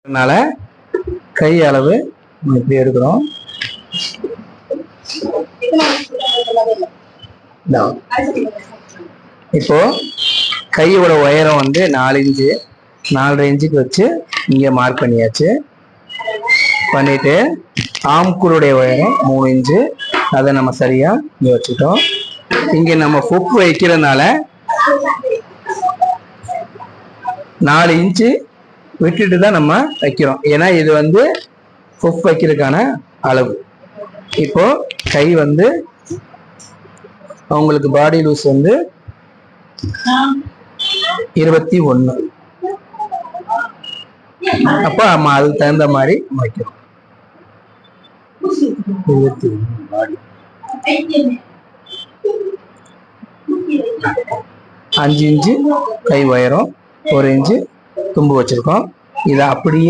அதனால கை அளவு இப்படி எடுக்கிறோம். இப்போ கையோட உயரம் வந்து 4 இன்ச்சு 4.5 இன்ச்சுக்கு வச்சு இங்க மார்க் பண்ணியாச்சு. பண்ணிட்டு ஆம்கூருடைய உயரம் 3 இன்ச்சு, அதை நம்ம சரியா இங்க வச்சுட்டோம். இங்க நம்ம ஃபுக் வைக்கிறதுனால 4 இன்ச்சு விட்டுட்டு தான் நம்ம வைக்கிறோம். ஏன்னா இது வந்து ஃபுக் வைக்கிறதுக்கான அளவு. இப்போ கை வந்து அவங்களுக்கு பாடி லூஸ் வந்து 21. அப்ப நம்ம அதுக்கு தகுந்த மாதிரி வைக்கிறோம். 5 இன்ச்சு கை உயரம், 1 இன்ச்சு தும்பு வச்சிருக்கோம். இதை அப்படியே